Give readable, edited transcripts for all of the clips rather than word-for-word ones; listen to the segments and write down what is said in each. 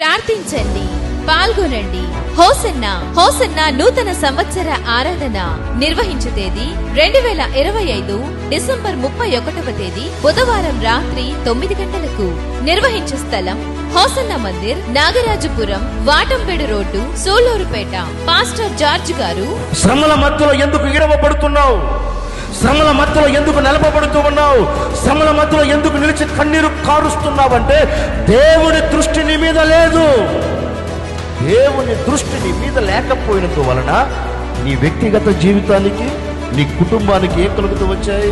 ప్రార్థించండి, పాల్గొనండి. Hosanna hosanna నూతన సంవత్సర ఆరాధన నిర్వహించే తేదీ 2025 డిసెంబర్ 31వ తేదీ బుధవారం రాత్రి 9 గంటలకు. నిర్వహించే స్థలం Hosanna Mandir, Nagarajapuram, Vatampedu road, Sullurpeta. Pastor George గారు. శ్రమల మధ్యలో ఎందుకు ఇరవబడుతున్నావు? శ్రమల మధ్యలో ఎందుకు నిలపబడుతూ ఉన్నావు? శ్రమల మధ్యలో ఎందుకు నిలిచి కన్నీరు కారుస్తున్నావంటే దేవుని దృష్టి నీ మీద లేదు. దేవుని దృష్టి నీ మీద లేకపోయినందు వలన నీ వ్యక్తిగత జీవితానికి, నీ కుటుంబానికి ఏం కలుగుతూ వచ్చాయి?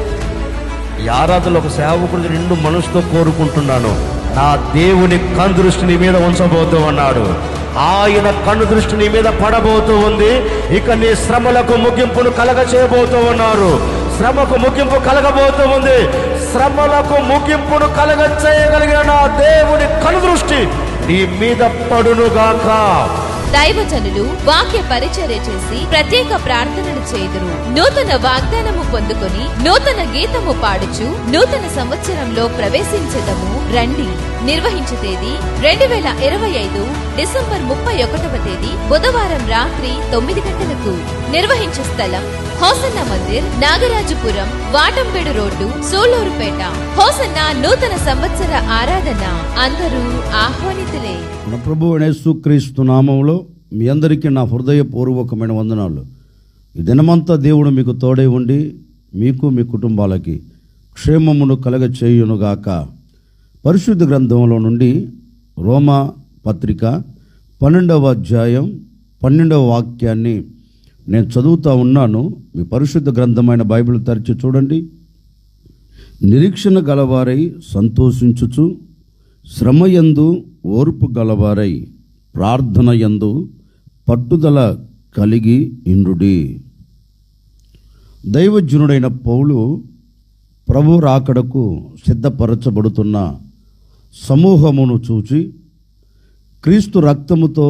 ఈ ఆరాధనలో ఒక సేవకుడిని నిండు మనసుతో కోరుకుంటున్నాను, నా దేవుని కన్ను దృష్టి నీ మీద ఉంచబోతూ ఉన్నాడు. ఆయన కన్ను దృష్టి నీ మీద పడబోతూ ఉంది. ఇక నీ శ్రమలకు ముగింపును కలగ చేయబోతూ ఉన్నారు. శ్రమకు ముగింపు కలగబోతూ ఉంది. శ్రమలకు ముగింపును కలగ చేయగలిగిన నా దేవుని కన్ను దృష్టి నీ మీద పడునుగాక. దైవజనులు వాక్య పరిచర్య చేసి ప్రత్యేక ప్రార్థనలు చేయుదురు. నూతన వాగ్దానము పొందుకొని నూతన గీతము పాడుచు నూతన సంవత్సరంలో ప్రవేశించదము రండి. నిర్వహించే తేదీ 2025 డిసెంబర్ 31వ తేదీ బుధవారం రాత్రి 9 గంటలకు. నిర్వహించే స్థలం హోసన్నా మందిర్, నాగరాజపురం, వాటంపేడు రోడ్డు, సూళ్లూరుపేట. హోసన్నా నూతన సంవత్సర ఆరాధన అందరూ ఆహ్వానితులే. మన ప్రభువు యేసుక్రీస్తు నామములో మీ అందరికీ నా హృదయపూర్వకమైన వందనాలు. ఈ దినమంతా దేవుడు మీకు తోడై ఉండి మీకు మీ కుటుంబాలకి క్షేమమును కలగ చేయునుగాక. పరిశుద్ధ గ్రంథంలో నుండి రోమా పత్రిక 12వ అధ్యాయం 12వ వాక్యాన్ని నేను చదువుతూ ఉన్నాను. మీ పరిశుద్ధ గ్రంథమైన బైబిల్ తెరిచి చూడండి. నిరీక్షణ గలవారై సంతోషించుచు, శ్రమయందు ఓర్పు గలవారై, ప్రార్థన యందు పట్టుదల కలిగి ఇండుడి. దైవజనుడైన పౌలు ప్రభు రాకడకు సిద్ధపరచబడుతున్న సమూహమును చూచి, క్రీస్తు రక్తముతో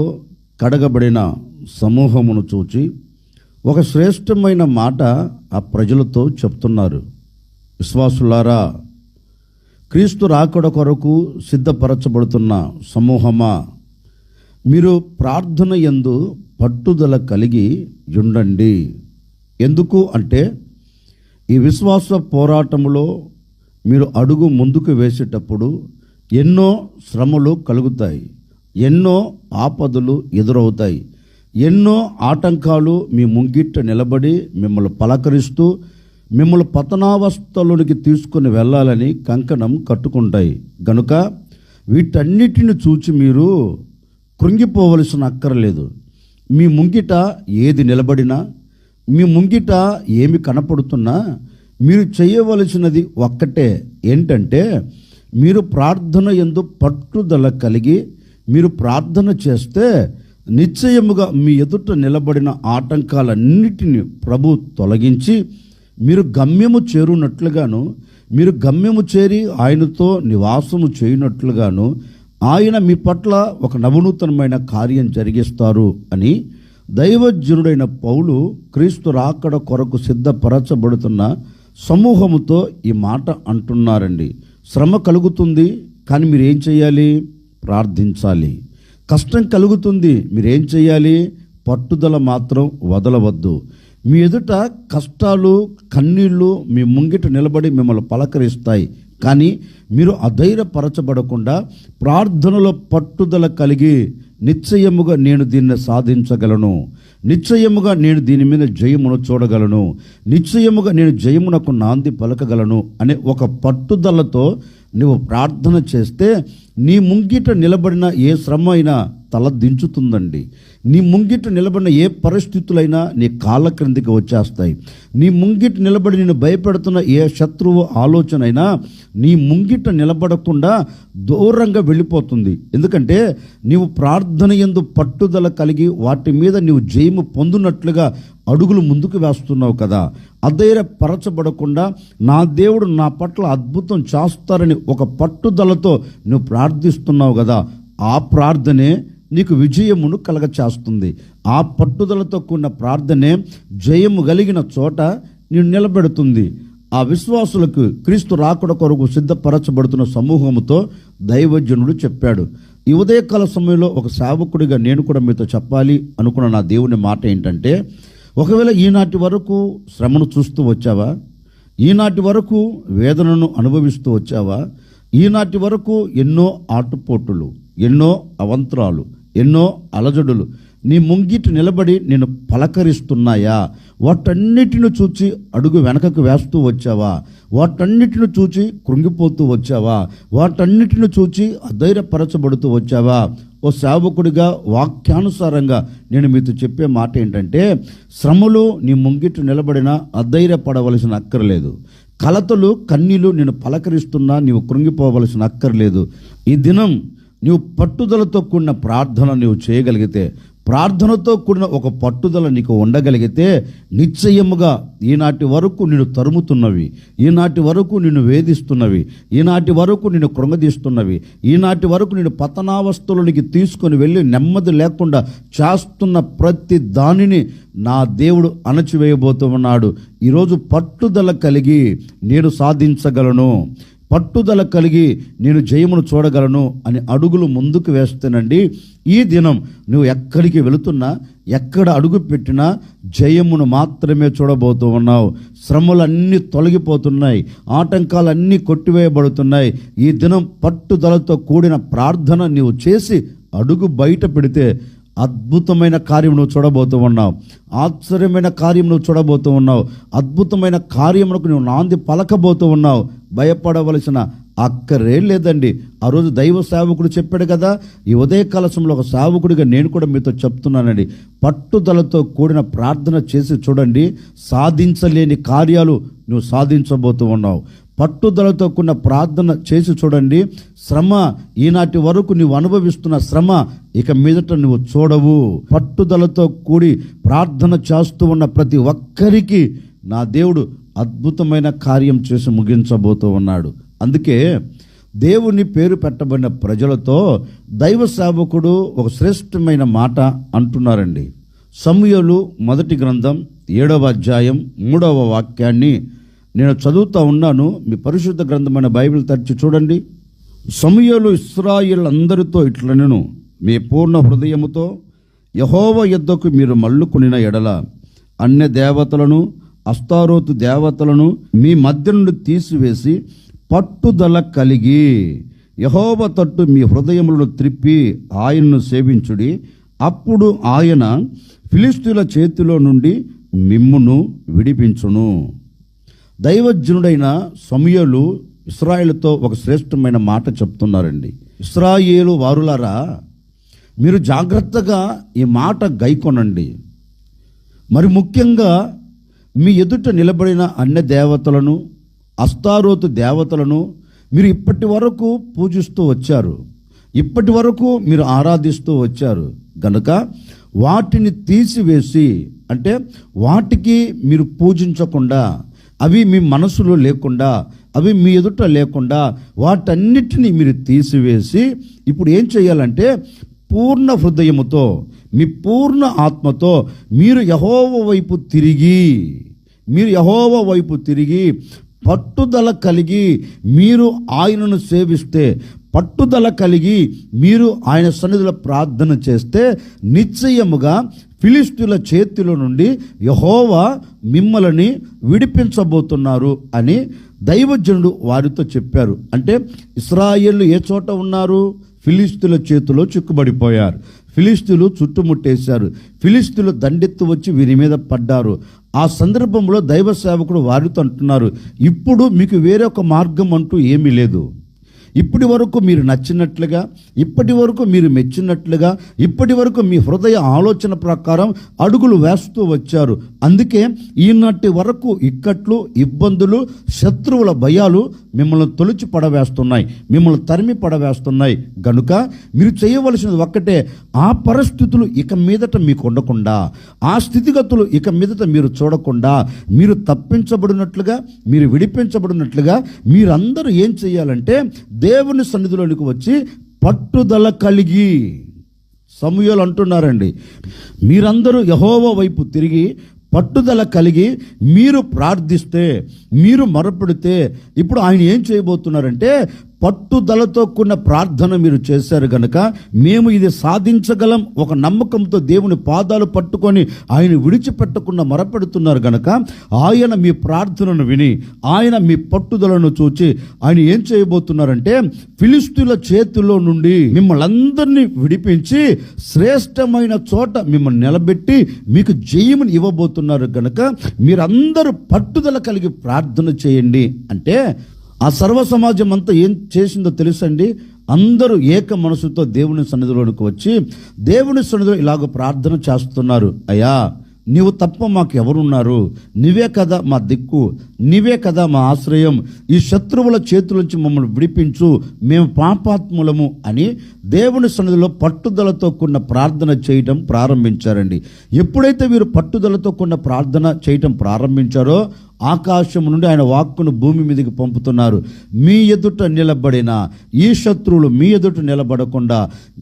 కడగబడిన సమూహమును చూచి ఒక శ్రేష్టమైన మాట ఆ ప్రజలతో చెప్తున్నారు. విశ్వాసులారా, క్రీస్తు రాకడ కొరకు సిద్ధపరచబడుతున్న సమూహమా, మీరు ప్రార్థన యందు పట్టుదల కలిగి ఉండండి. ఎందుకు అంటే ఈ విశ్వాస పోరాటములో మీరు అడుగు ముందుకు వేసేటప్పుడు ఎన్నో శ్రమలు కలుగుతాయి, ఎన్నో ఆపదలు ఎదురవుతాయి, ఎన్నో ఆటంకాలు మీ ముంగిట్ట నిలబడి మిమ్మల్ని పలకరిస్తూ మిమ్మల్ని పతనావస్థలోనికి తీసుకొని వెళ్ళాలని కంకణం కట్టుకుంటాయి. గనుక వీటన్నిటిని చూచి మీరు కృంగిపోవలసిన అక్కర్లేదు. మీ ముంగిట ఏది నిలబడినా, మీ ముంగిట ఏమి కనపడుతున్నా మీరు చేయవలసినది ఒక్కటే, ఏంటంటే మీరు ప్రార్థన యందు పట్టుదల కలిగి మీరు ప్రార్థన చేస్తే నిశ్చయముగా మీ ఎదుట నిలబడిన ఆటంకాలన్నిటిని ప్రభు తొలగించి మీరు గమ్యము చేరునట్లుగాను, మీరు గమ్యము చేరి ఆయనతో నివాసము చేయనట్లుగాను ఆయన మీ పట్ల ఒక నవనూతనమైన కార్యం జరిగిస్తారు అని దైవజనుడైన పౌలు క్రీస్తు రాకడ కొరకు సిద్ధపరచబడుతున్న సమూహముతో ఈ మాట అంటున్నారండి. శ్రమ కలుగుతుంది, కానీ మీరేం చేయాలి? ప్రార్థించాలి. కష్టం కలుగుతుంది, మీరేం చేయాలి? పట్టుదల మాత్రం వదలవద్దు. మీ ఎదుట కష్టాలు, కన్నీళ్ళు మీ ముంగిట నిలబడి మిమ్మల్ని పలకరిస్తాయి, కానీ మీరు అధైర్యపరచబడకుండా ప్రార్థనలో పట్టుదల కలిగి నిశ్చయముగా నేను దీన్ని సాధించగలను, నిశ్చయముగా నేను దీని మీద జయమును చూడగలను, నిశ్చయముగా నేను జయమునకు నాంది పలకగలను అనే ఒక పట్టుదలతో నువ్వు ప్రార్థన చేస్తే నీ ముంగిట నిలబడిన ఏ శ్రమ అయినా తల దించుతుందండి. నీ ముంగిట నిలబడిన ఏ పరిస్థితులైనా నీ కాళ్ళ క్రిందికి వచ్చేస్తాయి. నీ ముంగిట నిలబడి నేను భయపెడుతున్న ఏ శత్రువు ఆలోచన అయినా నీ ముంగిట నిలబడకుండా దూరంగా వెళ్ళిపోతుంది. ఎందుకంటే నీవు ప్రార్థన యందు పట్టుదల కలిగి వాటి మీద నీవు జయము పొందునట్లుగా అడుగులు ముందుకు వేస్తున్నావు కదా. అధైర్యపరచబడకుండా నా దేవుడు నా పట్ల అద్భుతం చేస్తారని ఒక పట్టుదలతో నువ్వు ప్రార్థిస్తున్నావు కదా, ఆ ప్రార్థనే నీకు విజయమును కలగచేస్తుంది. ఆ పట్టుదలతో కూడిన ప్రార్థనే జయము కలిగిన చోట నేను నిలబెడుతుంది. ఆ విశ్వాసులకు క్రీస్తు రాకడ కొరకు సిద్ధపరచబడుతున్న సమూహముతో దైవజనుడు చెప్పాడు, ఈ ఉదయకాల సమయంలో ఒక సేవకుడిగా నేను కూడా మీతో చెప్పాలి అనుకున్న నా దేవుని మాట ఏంటంటే, ఒకవేళ ఈనాటి వరకు శ్రమను చూస్తూ వచ్చావా, ఈనాటి వరకు వేదనను అనుభవిస్తూ వచ్చావా, ఈనాటి వరకు ఎన్నో ఆటుపోటులు, ఎన్నో అవంతరాలు, ఎన్నో అలజడులు నీ ముంగిటి నిలబడి నేను పలకరిస్తున్నాయా, వాటన్నిటిని చూచి అడుగు వెనకకు వేస్తూ వచ్చావా, వాటన్నిటిని చూచి కృంగిపోతూ వచ్చావా, వాటన్నిటిని చూచి అధైర్యపరచబడుతూ వచ్చావా? ఓ సేవకుడిగా వాక్యానుసారంగా నేను మీతో చెప్పే మాట ఏంటంటే, శ్రమలు నీ ముంగిటి నిలబడినా అధైర్యపడవలసిన అక్కర్లేదు. కలతలు కన్నీలు నేను పలకరిస్తున్నా నీవు కృంగిపోవలసిన అక్కర్లేదు. ఈ దినం నీవు పట్టుదలతో కూడిన ప్రార్థన నీవు చేయగలిగితే, ప్రార్థనతో కూడిన ఒక పట్టుదల నీకు ఉండగలిగితే, నిశ్చయముగా ఈనాటి వరకు నిన్ను తరుముతున్నవి, ఈనాటి వరకు నిన్ను వేధిస్తున్నవి, ఈనాటి వరకు నిన్ను కృంగదీస్తున్నవి, ఈనాటి వరకు నిన్ను పతనావస్థలోనికి తీసుకొని వెళ్ళి నెమ్మది లేకుండా చేస్తున్న ప్రతి దానిని నా దేవుడు అణచివేయబోతూ ఉన్నాడు. ఈరోజు పట్టుదల కలిగి నేను సాధించగలను, పట్టుదల కలిగి నేను జయమును చూడగలను అని అడుగులు ముందుకు వేస్తేనండి, ఈ దినం నువ్వు ఎక్కడికి వెళుతున్నా, ఎక్కడ అడుగు పెట్టినా జయమును మాత్రమే చూడబోతూ ఉన్నావు. శ్రమలన్నీ తొలగిపోతున్నాయి, ఆటంకాలన్నీ కొట్టివేయబడుతున్నాయి. ఈ దినం పట్టుదలతో కూడిన ప్రార్థన నీవు చేసి అడుగు బయట పెడితే అద్భుతమైన కార్యం నువ్వు చూడబోతూ ఉన్నావు, ఆశ్చర్యమైన కార్యం నువ్వు చూడబోతూ ఉన్నావు, అద్భుతమైన కార్యములకు నువ్వు నాంది పలకబోతూ ఉన్నావు. భయపడవలసిన అక్కరే లేదండి. ఆ రోజు దైవ సేవకుడు చెప్పాడు కదా, ఈ ఉదయకాల సమయంలో ఒక సేవకుడిగా నేను కూడా మీతో చెప్తున్నానండి, పట్టుదలతో కూడిన ప్రార్థన చేసి చూడండి, సాధించలేని కార్యాలు నువ్వు సాధించబోతూ ఉన్నావు. పట్టుదలతో కూడిన ప్రార్థన చేసి చూడండి, శ్రమ ఈనాటి వరకు నువ్వు అనుభవిస్తున్న శ్రమ ఇక మీదట నువ్వు చూడవు. పట్టుదలతో కూడి ప్రార్థన చేస్తూ ఉన్న ప్రతి ఒక్కరికి నా దేవుడు అద్భుతమైన కార్యం చేసి ముగించబోతూ ఉన్నాడు. అందుకే దేవుని పేరు పెట్టబడిన ప్రజలతో దైవ సేవకుడు ఒక శ్రేష్టమైన మాట అంటున్నారండి. సమూయేలు మొదటి గ్రంథం 7వ అధ్యాయం 3వ వాక్యాన్ని నేను చదువుతా ఉన్నాను. మీ పరిశుద్ధ గ్రంథమైన బైబిల్ తెరిచి చూడండి. సమూయేలు ఇశ్రాయేలు అందరితో ఇట్లనెను, మీ పూర్ణ హృదయముతో యెహోవా యొద్దకు మీరు మళ్ళుకొనిన ఎడల అన్య దేవతలను, అస్తారోతు దేవతలను మీ మధ్య నుండి తీసివేసి పట్టుదల కలిగి యెహోవా తట్టు మీ హృదయములను త్రిప్పి ఆయనను సేవించుడి. అప్పుడు ఆయన ఫిలిష్తీయుల చేతిలో నుండి మిమ్మును విడిపించును. దైవజనుడైన సమూయేలు ఇశ్రాయేలుతో ఒక శ్రేష్టమైన మాట చెప్తున్నారండి. ఇశ్రాయేలు వారులారా, మీరు జాగ్రత్తగా ఈ మాట గైకొనండి. మరి ముఖ్యంగా మీ ఎదుట నిలబడిన అన్య దేవతలను, అస్తారోతు దేవతలను మీరు ఇప్పటి వరకు పూజిస్తూ వచ్చారు, ఇప్పటి వరకు మీరు ఆరాధిస్తూ వచ్చారు గనుక వాటిని తీసివేసి, అంటే వాటికి మీరు పూజించకుండా, అవి మీ మనసులో లేకుండా, అవి మీ ఎదుట లేకుండా వాటన్నిటిని మీరు తీసివేసి ఇప్పుడు ఏం చేయాలంటే పూర్ణ హృదయముతో, మీ పూర్ణ ఆత్మతో మీరు యెహోవా వైపు తిరిగి పట్టుదల కలిగి మీరు ఆయనను సేవిస్తే, పట్టుదల కలిగి మీరు ఆయన సన్నిధిలో ప్రార్థన చేస్తే నిశ్చయముగా ఫిలిష్తీయుల చేతిలో నుండి యెహోవా మిమ్మల్ని విడిపించబోతున్నారు అని దైవజనుడు వారితో చెప్పారు. అంటే ఇశ్రాయేలు ఏ చోట ఉన్నారు? ఫిలిష్తీయుల చేతిలో చిక్కుబడిపోయారు. ఫిలిష్తీయులు చుట్టుముట్టేశారు. ఫిలిష్తీయులు దండెత్తు వచ్చి వీరి మీద పడ్డారు. ఆ సందర్భంలో దైవ సేవకుడు వారితో అంటున్నారు, ఇప్పుడు మీకు వేరొక మార్గం అంటూ ఏమీ లేదు. ఇప్పటి వరకు మీరు నచ్చినట్లుగా, ఇప్పటి వరకు మీరు మెచ్చినట్లుగా, ఇప్పటి వరకు మీ హృదయ ఆలోచన ప్రకారం అడుగులు వేస్తూ వచ్చారు. అందుకే ఈనాటి వరకు ఇక్కట్లు, ఇబ్బందులు, శత్రువుల భయాలు మిమ్మల్ని తొలిచి పడవేస్తున్నాయి, మిమ్మల్ని తరిమి పడవేస్తున్నాయి. గనుక మీరు చేయవలసినది ఒక్కటే, ఆ పరిస్థితులు ఇక మీదట మీకు ఉండకుండా, ఆ స్థితిగతులు ఇక మీదట మీరు చూడకుండా, మీరు తప్పించబడినట్లుగా, మీరు విడిపించబడినట్లుగా మీరందరూ ఏం చేయాలంటే దేవుని సన్నిధిలోనికి వచ్చి పట్టుదల కలిగి, సమూయేలు అంటున్నారండి, మీరందరూ యెహోవా వైపు తిరిగి పట్టుదల కలిగి మీరు ప్రార్థిస్తే, మీరు మొరపెడితే ఇప్పుడు ఆయన ఏం చేయబోతున్నారంటే పట్టుదలతో కూడిన ప్రార్థన మీరు చేశారు గనుక మేము ఇది సాధించగలం ఒక నమ్మకంతో దేవుని పాదాలు పట్టుకొని ఆయన విడిచిపెట్టకుండా మొరపెడుతున్నారు గనుక ఆయన మీ ప్రార్థనను విని ఆయన మీ పట్టుదలను చూచి ఆయన ఏం చేయబోతున్నారంటే ఫిలిష్తీయుల చేతిలో నుండి మిమ్మల్ని అందరినీ విడిపించి శ్రేష్టమైన చోట మిమ్మల్ని నిలబెట్టి మీకు జయమును ఇవ్వబోతున్నారు గనుక మీరందరూ పట్టుదల కలిగి ప్రార్థన చేయండి అంటే ఆ సర్వ సమాజం అంతా ఏం చేసిందో తెలుసండి. అందరూ ఏక మనసుతో దేవుని సన్నిధిలోనికి వచ్చి దేవుని సన్నిధిలో ఇలాగ ప్రార్థన చేస్తున్నారు. అయ్యా, నీవు తప్ప మాకు ఎవరున్నారు? నీవే కదా మా దిక్కు, నీవే కదా మా ఆశ్రయం. ఈ శత్రువుల చేతుల మమ్మల్ని విడిపించు, మేము పాపాత్ములము అని దేవుని సన్నిధిలో పట్టుదలతో కూడిన ప్రార్థన చేయటం ప్రారంభించారండి. ఎప్పుడైతే వీరు పట్టుదలతో కూడిన ప్రార్థన చేయటం ప్రారంభించారో ఆకాశం నుండి ఆయన వాక్కును భూమి మీదకి పంపుతున్నారు. మీ ఎదుట నిలబడిన ఈ శత్రువులు మీ ఎదుట నిలబడకుండా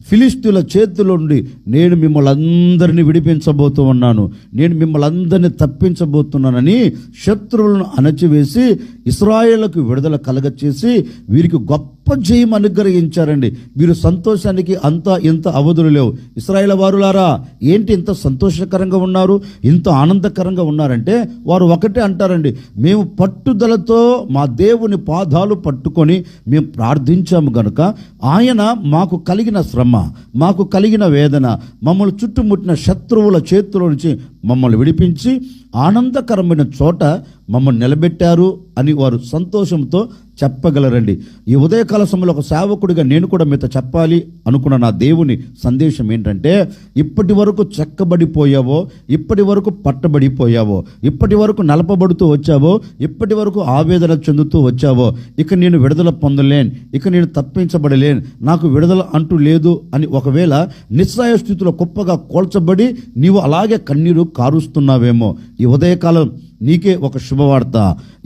ఫిలిష్తీయుల చేతిలో నుండి నేను మిమ్మల్ని అందరినీ విడిపించబోతూ ఉన్నాను, నేను మిమ్మల్ని అందరినీ తప్పించబోతున్నానని శత్రువులను అణచివేసి ఇశ్రాయేలుకు విడుదల కలగచేసి వీరికి గొప్ప జయం అనుగ్రహించారండి. వీరు సంతోషానికి అంత ఇంత అవధులు లేవు. ఇశ్రాయేలు వారులారా, ఏంటి ఇంత సంతోషకరంగా ఉన్నారు, ఇంత ఆనందకరంగా ఉన్నారంటే వారు ఒకటే అంటారండి, మేము పట్టుదలతో మా దేవుని పాదాలు పట్టుకొని మేము ప్రార్థించాము గనుక ఆయన మాకు కలిగిన శ్రమ, మాకు కలిగిన వేదన, మమ్మల్ని చుట్టుముట్టిన శత్రువుల చేతిలో నుంచి మమ్మల్ని విడిపించి ఆనందకరమైన చోట మమ్మల్ని నిలబెట్టారు అని వారు సంతోషంతో చెప్పగలరండి. ఈ ఉదయకాల సమయంలో ఒక సేవకుడిగా నేను కూడా మీతో చెప్పాలి అనుకున్న నా దేవుని సందేశం ఏంటంటే, ఇప్పటి వరకు చెక్కబడిపోయావో, ఇప్పటి వరకు పట్టబడిపోయావో, ఇప్పటి వరకు నలపబడుతూ వచ్చావో, ఇప్పటి వరకు ఆవేదన చెందుతూ వచ్చావో, ఇక నేను విడుదల పొందలేను, ఇక నేను తప్పించబడలేను, నాకు విడుదల అంటూ లేదు అని ఒకవేళ నిస్సహాయ స్థితిలో కుప్పగా కోల్చబడి నీవు అలాగే కన్నీరు కారుస్తున్నావేమో, ఈ ఉదయకాలం నీకే ఒక శుభవార్త.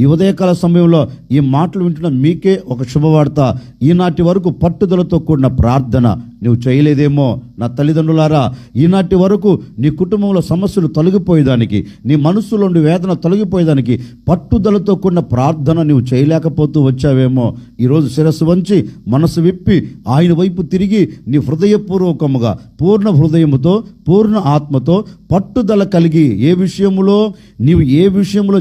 ఈ ఉదయకాల సమయంలో ఈ మాటలు వింటున్న మీకే ఒక శుభవార్త. ఈనాటి వరకు పట్టుదలతో కూడిన ప్రార్థన నువ్వు చేయలేదేమో నా తల్లిదండ్రులారా, ఈనాటి వరకు నీ కుటుంబంలో సమస్యలు తొలగిపోయేదానికి, నీ మనస్సులోని వేదన తొలగిపోయేదానికి పట్టుదలతో కూడిన ప్రార్థన నువ్వు చేయలేకపోతూ వచ్చావేమో. ఈరోజు శిరస్సు వంచి మనసు విప్పి ఆయన వైపు తిరిగి నీ హృదయపూర్వకముగా పూర్ణ హృదయముతో పూర్ణ ఆత్మతో పట్టుదల కలిగి ఏ విషయంలో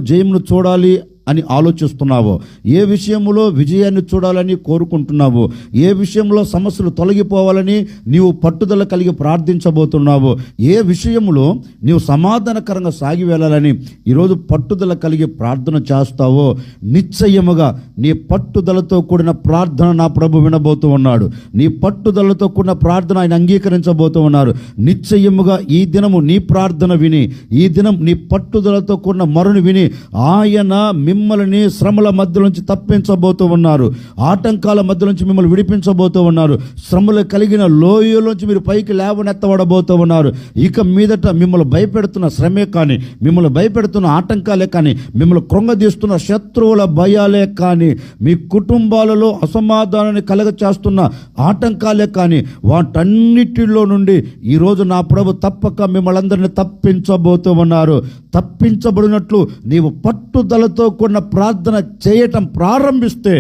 జయమును చూడాలి అని ఆలోచిస్తున్నావో, ఏ విషయంలో విజయాన్ని చూడాలని కోరుకుంటున్నావో, ఏ విషయంలో సమస్యలు తొలగిపోవాలని నీవు పట్టుదల కలిగి ప్రార్థించబోతున్నావో, ఏ విషయంలో నీవు సమాధానకరంగా సాగి వెళ్ళాలని ఈరోజు పట్టుదల కలిగి ప్రార్థన చేస్తావో, నిశ్చయముగా నీ పట్టుదలతో కూడిన ప్రార్థన నా ప్రభు వినబోతూ ఉన్నాడు. నీ పట్టుదలతో కూడిన ప్రార్థన ఆయన అంగీకరించబోతూ ఉన్నారు. నిశ్చయముగా ఈ దినము నీ ప్రార్థన విని, ఈ దినం నీ పట్టుదలతో కూడిన మొరను విని ఆయన మిమ్మల్ని శ్రమల మధ్య నుంచి తప్పించబోతూ ఉన్నారు. ఆటంకాల మధ్య నుంచి మిమ్మల్ని విడిపించబోతూ ఉన్నారు. శ్రమలు కలిగిన లోయలోంచి మీరు పైకి లేవనెత్తబడబోతూ ఉన్నారు. ఇక మీదట మిమ్మల్ని భయపెడుతున్న శ్రమే కానీ, మిమ్మల్ని భయపెడుతున్న ఆటంకాలే కానీ, మిమ్మల్ని కృంగదీస్తున్న శత్రువుల భయాలే కానీ, మీ కుటుంబాలలో అసమాధానాన్ని కలగచేస్తున్న ఆటంకాలే కానీ, వాటన్నిటిలో నుండి ఈరోజు నా ప్రభు తప్పక మిమ్మల్ని అందరినీ తప్పించబోతూ ఉన్నారు. తప్పించబడినట్లు నీవు పట్టుదలతో కూడిన ప్రార్థన చేయటం ప్రారంభిస్తే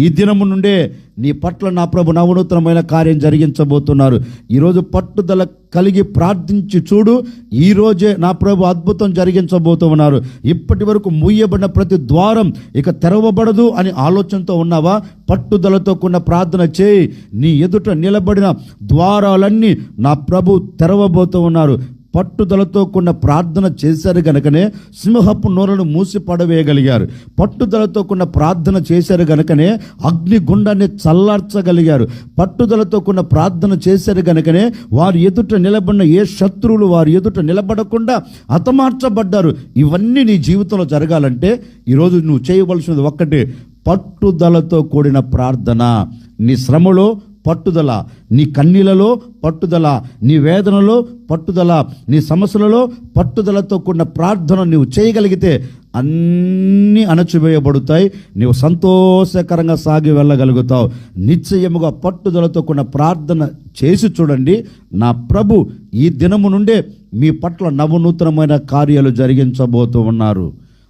ఈ దినము నుండే నీ పట్ల నా ప్రభు నవనూతనమైన కార్యం జరిగించబోతున్నారు. ఈరోజు పట్టుదల కలిగి ప్రార్థించి చూడు, ఈరోజే నా ప్రభు అద్భుతం జరిగించబోతూ ఉన్నారు. ఇప్పటి వరకు మూయబడిన ప్రతి ద్వారం ఇక తెరవబడదు అని ఆలోచనతో ఉన్నావా? పట్టుదలతో కూడిన ప్రార్థన చేయి. నీ ఎదుట నిలబడిన ద్వారాలన్నీ నా ప్రభు తెరవబోతూ ఉన్నారు. పట్టుదలతో కూడిన ప్రార్థన చేశారు గనుకనే సింహపు నోరును మూసి పడవేయగలిగారు. పట్టుదలతో కూడిన ప్రార్థన చేశారు గనుకనే అగ్నిగుండాన్ని చల్లార్చగలిగారు. పట్టుదలతో కూడిన ప్రార్థన చేశారు గనుకనే వారి ఎదుట నిలబడిన ఏ శత్రువులు వారి ఎదుట నిలబడకుండా హతమార్చబడ్డారు. ఇవన్నీ నీ జీవితంలో జరగాలంటే ఈరోజు నువ్వు చేయవలసినది ఒక్కటే, పట్టుదలతో కూడిన ప్రార్థన. నీ శ్రమలో పట్టుదల, నీ కన్నీళ్ళలో పట్టుదల, నీ వేదనలో పట్టుదల, నీ సమస్యలలో పట్టుదలతో కూడిన ప్రార్థన నువ్వు చేయగలిగితే అన్నీ అణచివేయబడతాయి. నీవు సంతోషకరంగా సాగి వెళ్ళగలుగుతావు. నిశ్చయముగా పట్టుదలతో కూడిన ప్రార్థన చేసి చూడండి. నా ప్రభు ఈ దినము నుండే మీ పట్ల నవనూతనమైన కార్యాలు జరిగించబోతూ ఉన్నారు.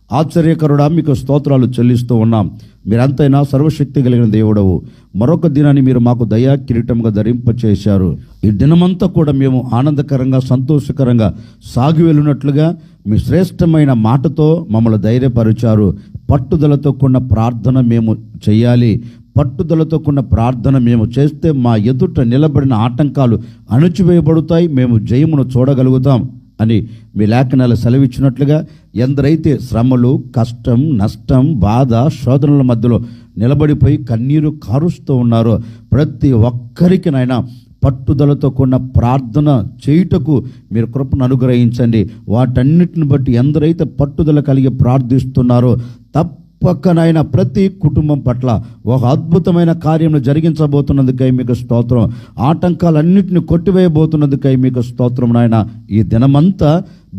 ఆశ్చర్యకరుడా, మీకు స్తోత్రాలు చెల్లిస్తూ ఉన్నాం. మీరంతైనా సర్వశక్తి కలిగిన దేవుడవు. మరొక దినాన్ని మీరు మాకు దయా కిరీటంగా ధరింపచేశారు. ఈ దినమంతా కూడా మేము ఆనందకరంగా సంతోషకరంగా సాగి వెళ్ళినట్లుగా మీ శ్రేష్టమైన మాటతో మమ్మల్ని ధైర్యపరిచారు. పట్టుదలతో కూడిన ప్రార్థన మేము చేయాలి. పట్టుదలతో కూడిన ప్రార్థన మేము చేస్తే మా ఎదుట నిలబడిన ఆటంకాలు అణచివేయబడతాయి, మేము జయమును చూడగలుగుతాం అని మీ లేఖనాలు సెలవిచ్చినట్లుగా ఎందరైతే శ్రమలు, కష్టం, నష్టం, బాధ, శోధనల మధ్యలో నిలబడిపోయి కన్నీరు కారుస్తూ ఉన్నారో ప్రతి ఒక్కరికి నాయనా పట్టుదలతో కూడిన ప్రార్థన చేయుటకు మీరు కృపను అనుగ్రహించండి. వాటన్నిటిని బట్టి ఎందరైతే పట్టుదల కలిగి ప్రార్థిస్తున్నారో తప్పకనైనా ప్రతి కుటుంబం పట్ల ఒక అద్భుతమైన కార్యము జరిగించబోతున్నందుకై మీకు స్తోత్రం. ఆటంకాలన్నింటినీ కొట్టివేయబోతున్నందుకై మీకు స్తోత్రం నాయన. ఈ దినమంతా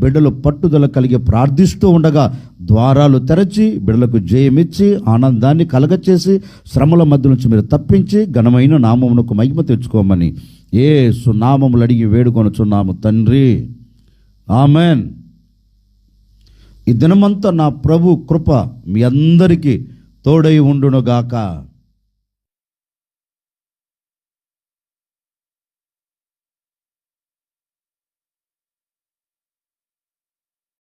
బిడ్డలు పట్టుదల కలిగి ప్రార్థిస్తూ ఉండగా ద్వారాలు తెరచి బిడ్డలకు జయమిచ్చి ఆనందాన్ని కలగచేసి శ్రమల మధ్య నుంచి మీరు తప్పించి ఘనమైన నామమునకు మహిమ తెచ్చుకోమని యేసు నామములు అడిగి వేడుకొనుచున్నాము తండ్రి, ఆమెన్. ఈ దినమంతా నా ప్రభు కృప మీ అందరికీ తోడై ఉండునుగాక.